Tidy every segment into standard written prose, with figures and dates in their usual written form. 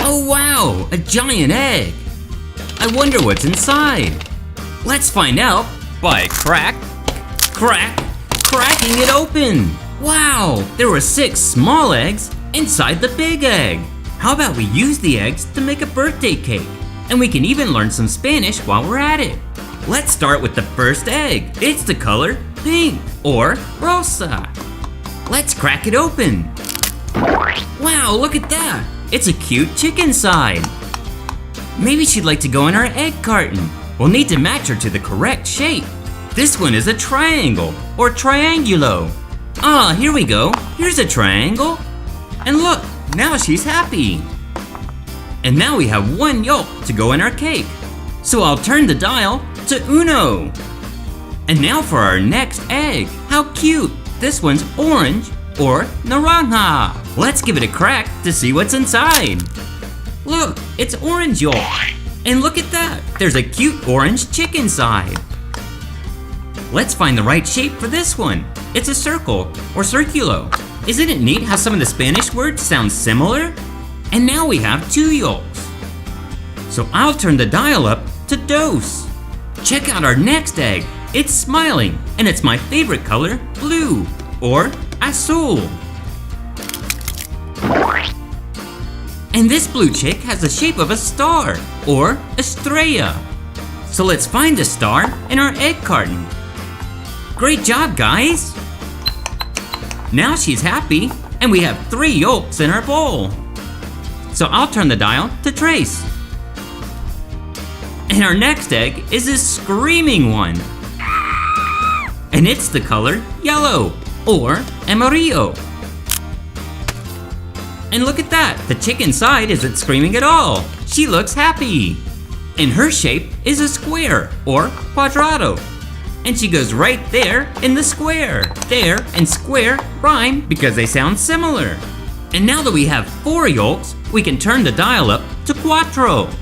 Oh wow, a giant egg. I wonder what's inside. Let's find out by cracking it open. Wow, there were 6 small eggs inside the big egg. How about we use the eggs to make a birthday cake? And we can even learn some Spanish while we're at it. Let's start with the first egg. It's the color pink or rosa. Let's crack it open. Wow, look at that. It's a cute chicken side. Maybe she'd like to go in our egg carton. We'll need to match her to the correct shape. This one is a triangle or triangulo. Ah, here we go. Here's a triangle. And look, now she's happy. And now we have 1 yolk to go in our cake. So I'll turn the dial to uno. And now for our next egg. How cute. This one's orange or naranja. Let's give it a crack to see what's inside. Look, it's orange yolk. And look at that, there's a cute orange chicken side. Let's find the right shape for this one. It's a circle or circulo. Isn't it neat how some of the Spanish words sound similar? And now we have 2 yolks. So I'll turn the dial up to dos. Check out our next egg. It's smiling, and it's my favorite color, blue or azul. And this blue chick has the shape of a star or estrella. So let's find the star in our egg carton. Great job, guys! Now she's happy, and we have 3 yolks in our bowl. So I'll turn the dial to trace. And our next egg is this screaming one. And it's the color yellow or amarillo. And look at that, the chicken side isn't screaming at all. She looks happy. And her shape is a square or cuadrado. And she goes right there in the square. There and square rhyme because they sound similar. And now that we have 4 yolks, we can turn the dial up to cuatro.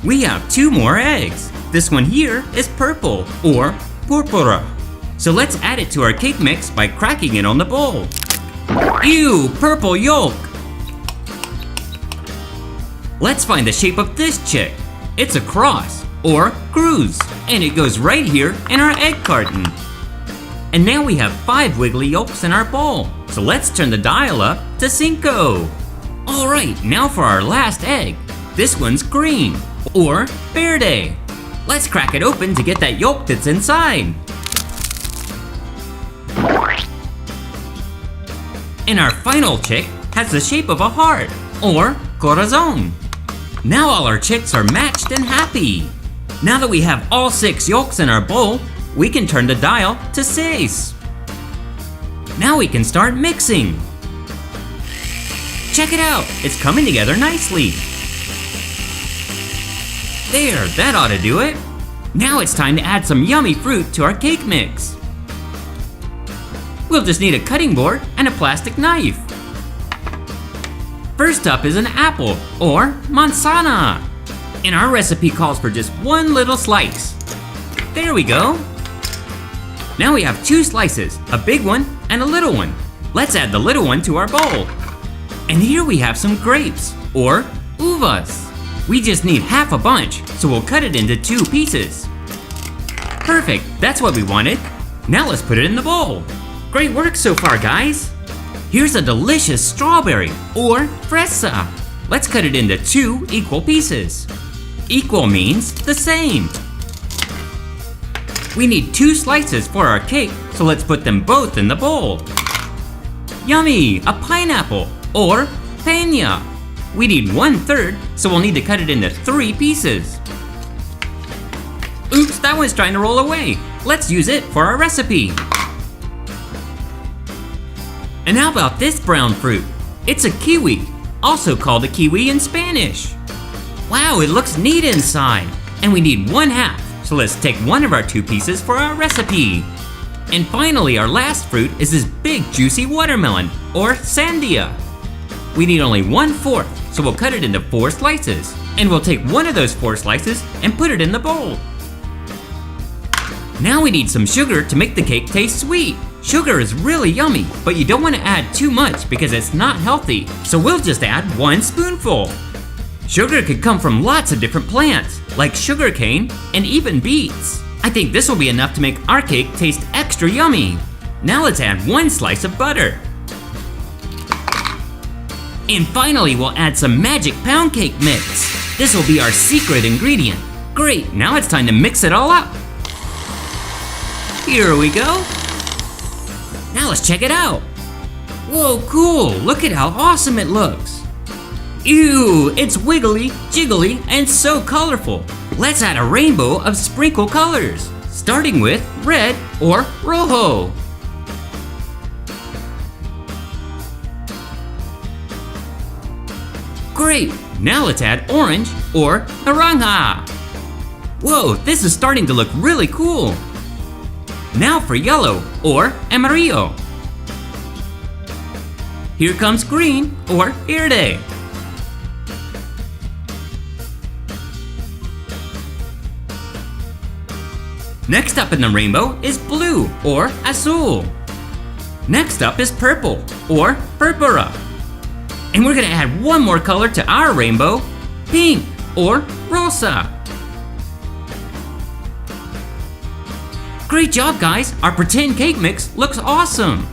We have 2 more eggs. This one here is purple or purpura. So let's add it to our cake mix by cracking it on the bowl. Ew, purple yolk. Let's find the shape of this chick. It's a cross or cruz, and it goes right here in our egg carton. And now we have 5 wiggly yolks in our bowl. So let's turn the dial up to cinco. All right, now for our last egg. This one's green or verde. Let's crack it open to get that yolk that's inside. And our final chick has the shape of a heart or corazon. Now all our chicks are matched and happy. Now that we have all 6 yolks in our bowl, we can turn the dial to 6. Now we can start mixing. Check it out, it's coming together nicely. There, that ought to do it. Now it's time to add some yummy fruit to our cake mix. We'll just need a cutting board and a plastic knife. First up is an apple or manzana. And our recipe calls for just 1 little slice. There we go. Now we have 2 slices, a big one and a little one. Let's add the little one to our bowl. And here we have some grapes or uvas. We just need half a bunch, so we'll cut it into 2 pieces. Perfect, that's what we wanted. Now let's put it in the bowl. Great work so far, guys. Here's a delicious strawberry or fresa. Let's cut it into 2 equal pieces. Equal means the same. We need 2 slices for our cake, so let's put them both in the bowl. Yummy, a pineapple or peña. We need 1/3, so we'll need to cut it into 3 pieces. Oops, that one's trying to roll away. Let's use it for our recipe. And how about this brown fruit? It's a kiwi, also called a kiwi in Spanish. Wow, it looks neat inside. And we need 1/2, so let's take one of our 2 pieces for our recipe. And finally, our last fruit is this big juicy watermelon, or sandia. We need only 1/4, so we'll cut it into 4 slices. And we'll take one of those 4 slices and put it in the bowl. Now we need some sugar to make the cake taste sweet. Sugar is really yummy, but you don't want to add too much because it's not healthy. So we'll just add 1 spoonful. Sugar could come from lots of different plants, like sugarcane and even beets. I think this will be enough to make our cake taste extra yummy. Now let's add 1 slice of butter. And finally, we'll add some magic pound cake mix. This will be our secret ingredient. Great, now it's time to mix it all up. Here we go. Now let's check it out. Whoa, cool, look at how awesome it looks. Ew, it's wiggly, jiggly, and so colorful. Let's add a rainbow of sprinkle colors, starting with red or rojo. Great, now let's add orange or naranja. Whoa, this is starting to look really cool. Now for yellow or amarillo. Here comes green or verde. Next up in the rainbow is blue or azul. Next up is purple or purpura. And we're gonna add one more color to our rainbow, pink or rosa. Great job, guys! Our pretend cake mix looks awesome.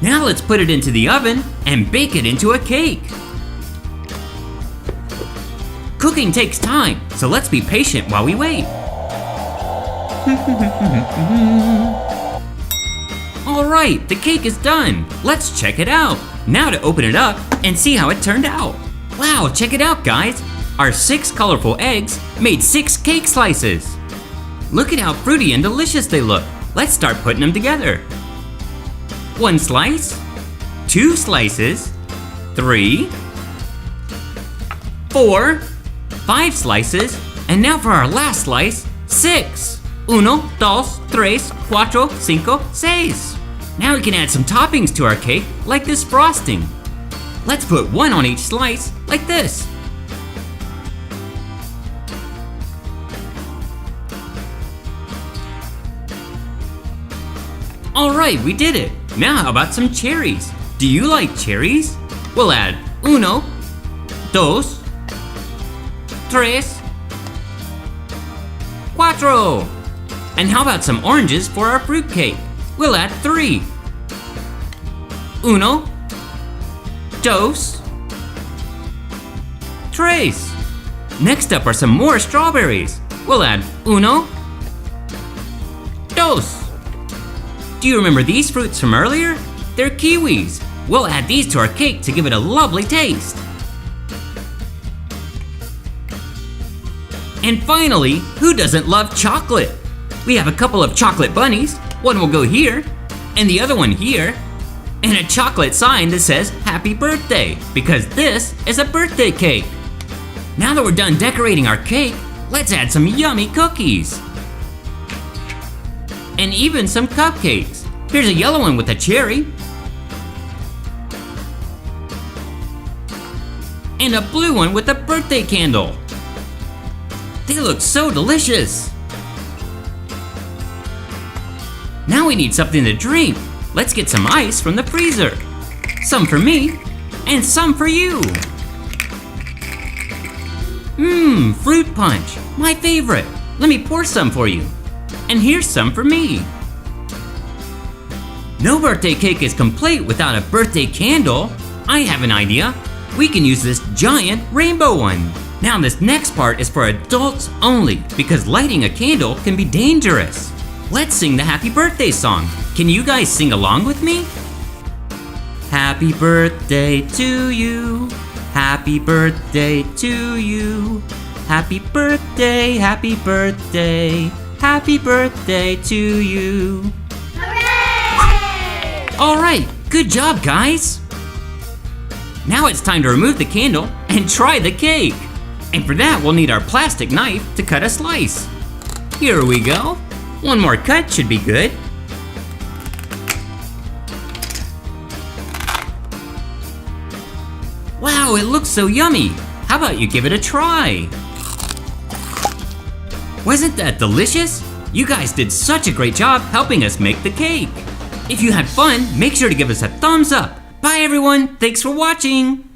Now let's put it into the oven and bake it into a cake. Cooking takes time, so let's be patient while we wait. Alright, the cake is done. Let's check it out. Now to open it up and see how it turned out. Wow, check it out, guys. Our 6 colorful eggs made 6 cake slices. Look at how fruity and delicious they look. Let's start putting them together. 1 slice, 2 slices, 3, 4, 5 slices, and now for our last slice, 6. 1, 2, 3, 4, 5, 6. Now we can add some toppings to our cake, like this frosting. Let's put 1 on each slice, like this. Alright, we did it. Now how about some cherries? Do you like cherries? We'll add 1, 2, 3, 4. And how about some oranges for our fruit cake? We'll add 3. 1, 2, 3. Next up are some more strawberries. We'll add 1, 2. Do you remember these fruits from earlier? They're kiwis. We'll add these to our cake to give it a lovely taste. And finally, who doesn't love chocolate? We have a couple of chocolate bunnies. One will go here, and the other one here, and a chocolate sign that says happy birthday, because this is a birthday cake. Now that we're done decorating our cake, let's add some yummy cookies. And even some cupcakes. Here's a yellow one with a cherry. And a blue one with a birthday candle. They look so delicious. Now we need something to drink. Let's get some ice from the freezer. Some for me, and some for you. Fruit punch, my favorite. Let me pour some for you. And here's some for me. No birthday cake is complete without a birthday candle. I have an idea. We can use this giant rainbow one. Now this next part is for adults only, because lighting a candle can be dangerous. Let's sing the happy birthday song. Can you guys sing along with me? Happy birthday to you. Happy birthday to you. Happy birthday, happy birthday. Happy birthday to you. Hooray! All right, good job, guys. Now it's time to remove the candle and try the cake. And for that, we'll need our plastic knife to cut a slice. Here we go. One more cut should be good. Wow, it looks so yummy. How about you give it a try? Wasn't that delicious? You guys did such a great job helping us make the cake. If you had fun, make sure to give us a thumbs up. Bye everyone, thanks for watching.